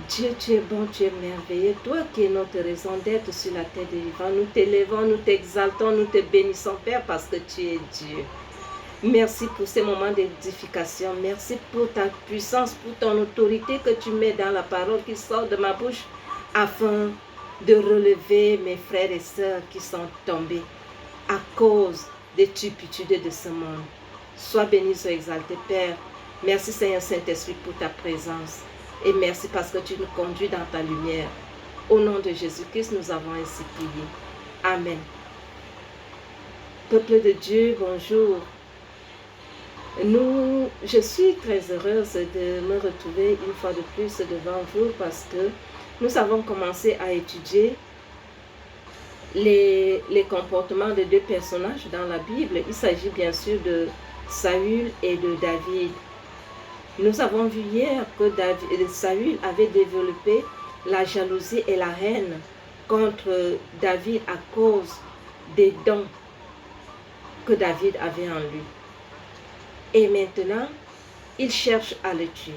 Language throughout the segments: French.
Dieu, tu es bon, tu es merveilleux. Toi qui es notre raison d'être sur la terre des vivants, nous t'élevons, nous t'exaltons, nous te bénissons, Père, parce que tu es Dieu. Merci pour ces moments d'édification. Merci pour ta puissance, pour ton autorité que tu mets dans la parole qui sort de ma bouche afin de relever mes frères et sœurs qui sont tombés à cause des turpitudes de ce monde. Sois béni, sois exalté, Père. Merci, Seigneur Saint-Esprit, pour ta présence. Et merci parce que tu nous conduis dans ta lumière. Au nom de Jésus-Christ, nous avons ainsi prié. Amen. Peuple de Dieu, bonjour. Je suis très heureuse de me retrouver une fois de plus devant vous parce que nous avons commencé à étudier les comportements de deux personnages dans la Bible. Il s'agit bien sûr de Saül et de David. Nous avons vu hier que Saül avait développé la jalousie et la haine contre David à cause des dons que David avait en lui. Et maintenant, il cherche à le tuer.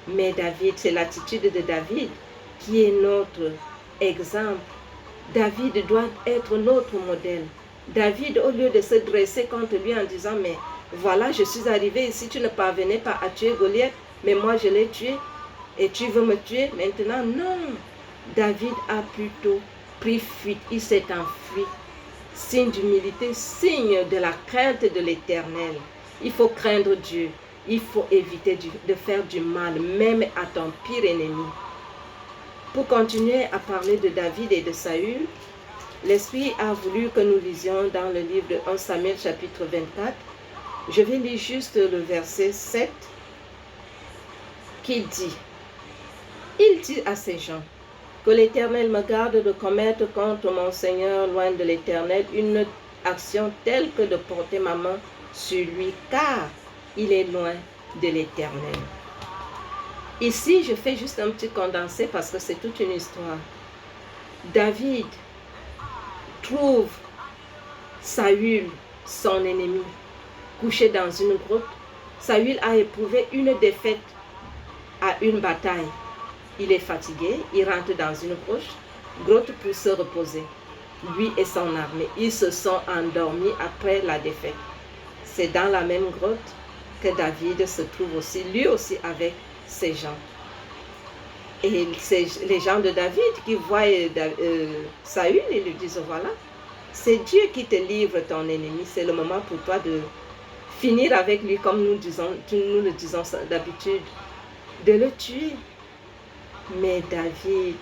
Mais David, c'est l'attitude de David qui est notre exemple. David doit être notre modèle. David, au lieu de se dresser contre lui en disant, mais voilà, je suis arrivé ici, tu ne parvenais pas à tuer Goliath, mais moi je l'ai tué et tu veux me tuer maintenant? Non, David a plutôt pris fuite, il s'est enfui. Signe d'humilité, signe de la crainte de l'Éternel. Il faut craindre Dieu, il faut éviter de faire du mal, même à ton pire ennemi. Pour continuer à parler de David et de Saül, l'Esprit a voulu que nous lisions dans le livre de 1 Samuel chapitre 24. Je vais lire juste le verset 7 qui dit, il dit à ces gens, que l'Éternel me garde de commettre contre mon Seigneur, loin de l'Éternel, une action telle que de porter ma main sur lui, car il est loin de l'Éternel. Ici, je fais juste un petit condensé parce que c'est toute une histoire. David trouve Saül, son ennemi, couché dans une grotte. Saül a éprouvé une défaite à une bataille. Il est fatigué, il rentre dans une grotte pour se reposer. Lui et son armée, ils se sont endormis après la défaite. C'est dans la même grotte que David se trouve aussi, lui aussi avec ses gens. Et les gens de David qui voient Saül, ils lui disent, voilà, c'est Dieu qui te livre ton ennemi, c'est le moment pour toi de finir avec lui comme nous le disons d'habitude, de le tuer. Mais David,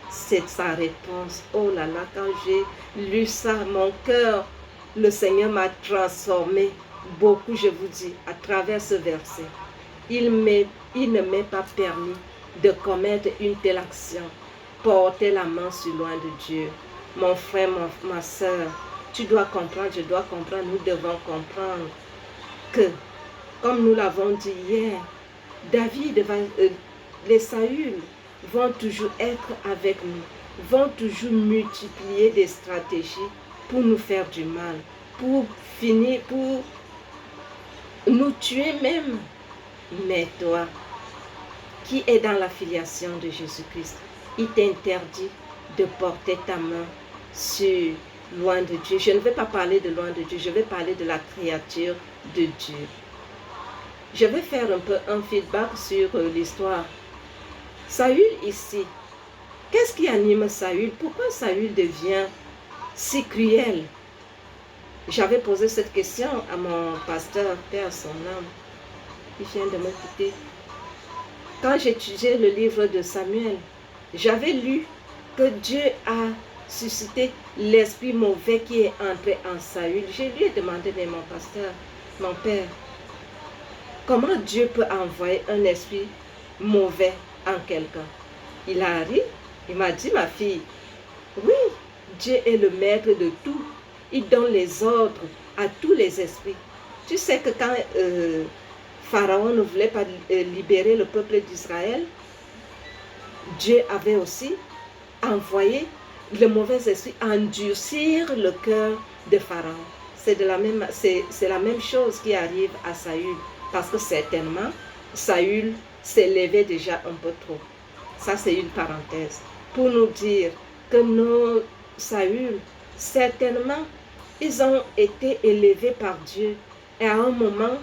c'est sa réponse. Oh là là, quand j'ai lu ça, mon cœur, le Seigneur m'a transformé beaucoup, je vous dis, à travers ce verset. Il ne m'est pas permis de commettre une telle action, porter la main sur loin de Dieu. Mon frère, ma soeur, tu dois comprendre, je dois comprendre, nous devons comprendre que, comme nous l'avons dit hier, les Saül vont toujours être avec nous, vont toujours multiplier des stratégies pour nous faire du mal, pour nous tuer même. Mais toi, qui es dans la filiation de Jésus-Christ, il t'interdit de porter ta main sur loin de Dieu. Je ne vais pas parler de loin de Dieu, je vais parler de la créature de Dieu. Je vais faire un peu un feedback sur l'histoire. Saül ici, qu'est-ce qui anime Saül? Pourquoi Saül devient si cruel? J'avais posé cette question à mon pasteur, Père son âme. Il vient de me quitter. Quand j'étudiais le livre de Samuel, j'avais lu que Dieu a suscité l'esprit mauvais qui est entré en Saül. Je lui ai demandé, mais mon pasteur, mon père, comment Dieu peut envoyer un esprit mauvais en quelqu'un? Il a ri, il m'a dit, ma fille, oui, Dieu est le maître de tout. Il donne les ordres à tous les esprits. Tu sais que quand Pharaon ne voulait pas libérer le peuple d'Israël, Dieu avait aussi envoyé le mauvais esprit endurcir le cœur de Pharaon. c'est la même chose qui arrive à Saül. Parce que certainement, Saül s'élevait déjà un peu trop. Ça, c'est une parenthèse. Pour nous dire que nos Saül, certainement, ils ont été élevés par Dieu. Et à un moment,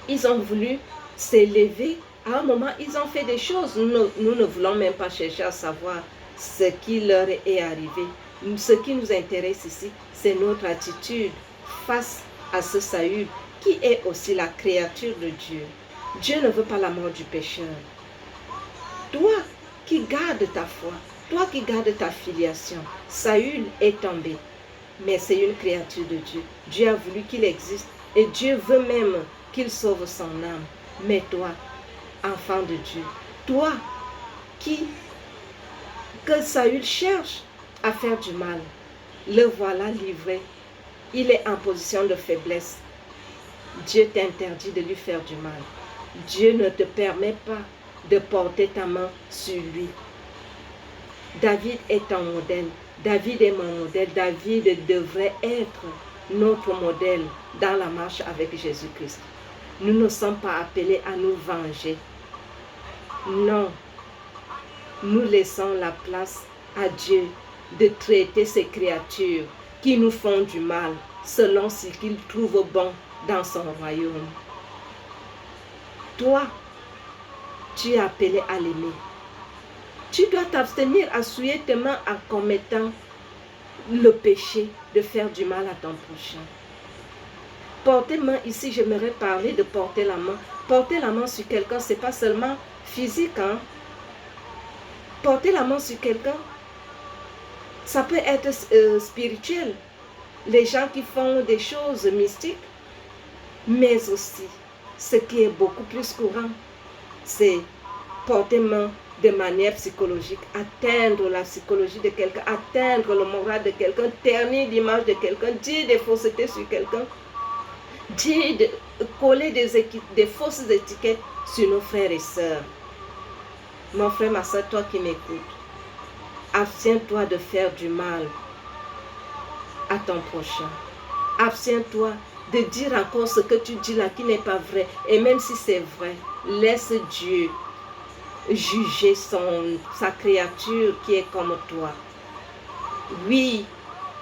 ils ont voulu s'élever. À un moment, ils ont fait des choses. Nous ne voulons même pas chercher à savoir ce qui leur est arrivé. Ce qui nous intéresse ici, c'est notre attitude face à ce Saül, qui est aussi la créature de Dieu. Dieu ne veut pas la mort du pécheur. Toi qui gardes ta foi, toi qui gardes ta filiation, Saül est tombé, mais c'est une créature de Dieu. Dieu a voulu qu'il existe et Dieu veut même qu'il sauve son âme. Mais toi, enfant de Dieu, toi que Saül cherche à faire du mal, le voilà livré. Il est en position de faiblesse. Dieu t'interdit de lui faire du mal. Dieu ne te permet pas de porter ta main sur lui. David est ton modèle. David est mon modèle. David devrait être notre modèle dans la marche avec Jésus-Christ. Nous ne sommes pas appelés à nous venger. Non. Nous laissons la place à Dieu de traiter ces créatures qui nous font du mal selon ce qu'il trouve bon dans son royaume. Toi, tu es appelé à l'aimer. Tu dois t'abstenir à souiller tes mains en commettant le péché de faire du mal à ton prochain. Porter main, ici, j'aimerais parler de porter la main. Porter la main sur quelqu'un, ce n'est pas seulement physique. Porter la main sur quelqu'un, ça peut être spirituel. Les gens qui font des choses mystiques, mais aussi, ce qui est beaucoup plus courant, c'est porter main de manière psychologique, atteindre la psychologie de quelqu'un, atteindre le moral de quelqu'un, ternir l'image de quelqu'un, dire des faussetés sur quelqu'un, coller des fausses étiquettes sur nos frères et sœurs. Mon frère, ma soeur, toi qui m'écoutes, abstiens-toi de faire du mal à ton prochain. Abstiens-toi de dire encore ce que tu dis là qui n'est pas vrai. Et même si c'est vrai, laisse Dieu juger sa créature qui est comme toi. Oui,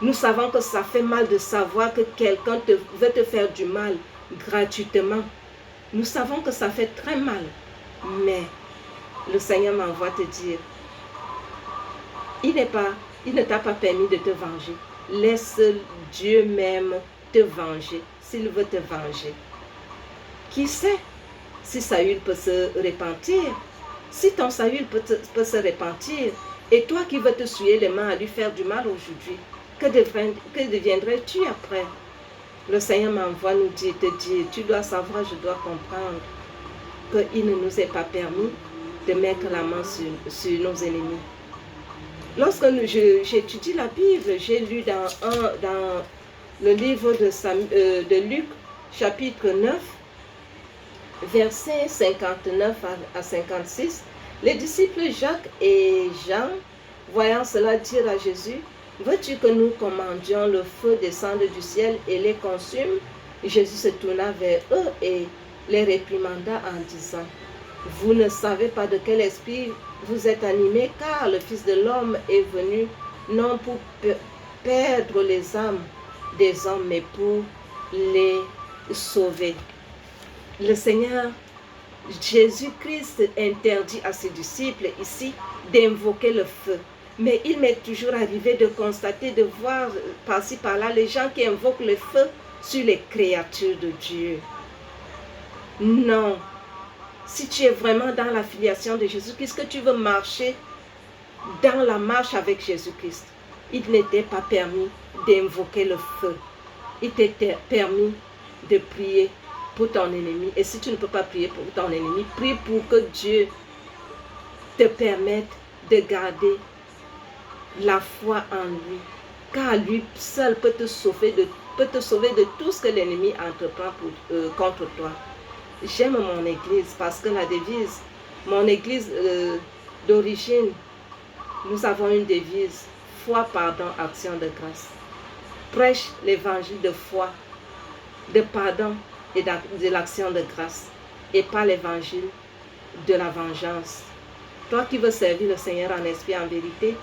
nous savons que ça fait mal de savoir que quelqu'un veut te faire du mal gratuitement. Nous savons que ça fait très mal. Mais le Seigneur m'envoie te dire, il ne t'a pas permis de te venger. Laisse Dieu même te venger, s'il veut te venger. Qui sait si Saül peut se repentir? Si ton Saül peut se repentir, et toi qui veux te souiller les mains à lui faire du mal aujourd'hui, que deviendrais-tu après? Le Seigneur m'envoie te dire, tu dois savoir, je dois comprendre qu'il ne nous est pas permis de mettre la main sur nos ennemis. Lorsque j'étudie la Bible, j'ai lu dans le livre de Luc, chapitre 9, versets 59 à 56, les disciples Jacques et Jean, voyant cela, dirent à Jésus, « Veux-tu que nous commandions le feu descendre du ciel et les consume ?» Jésus se tourna vers eux et les réprimanda en disant, « Vous ne savez pas de quel esprit vous êtes animés, car le Fils de l'homme est venu non pour perdre les âmes des hommes, mais pour les sauver. » Le Seigneur Jésus-Christ interdit à ses disciples ici d'invoquer le feu. Mais il m'est toujours arrivé de constater, de voir par-ci par-là les gens qui invoquent le feu sur les créatures de Dieu. Non. Si tu es vraiment dans la filiation de Jésus-Christ, que tu veux marcher dans la marche avec Jésus-Christ, il n'était pas permis d'invoquer le feu. Il t'était permis de prier pour ton ennemi. Et si tu ne peux pas prier pour ton ennemi, prie pour que Dieu te permette de garder la foi en lui. Car lui seul peut te sauver de tout ce que l'ennemi entreprend contre toi. J'aime mon église parce que la devise, mon église d'origine, nous avons une devise, foi, pardon, action de grâce. Prêche l'évangile de foi, de pardon et de l'action de grâce, et pas l'évangile de la vengeance. Toi qui veux servir le Seigneur en esprit et en vérité,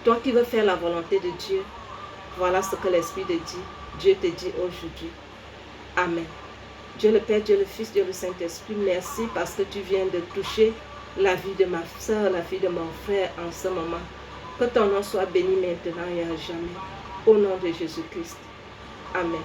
toi qui veux faire la volonté de Dieu, voilà ce que l'Esprit de Dieu te dit aujourd'hui. Amen. Dieu le Père, Dieu le Fils, Dieu le Saint-Esprit, merci parce que tu viens de toucher la vie de ma soeur, la vie de mon frère en ce moment. Que ton nom soit béni maintenant et à jamais. Au nom de Jésus-Christ. Amen.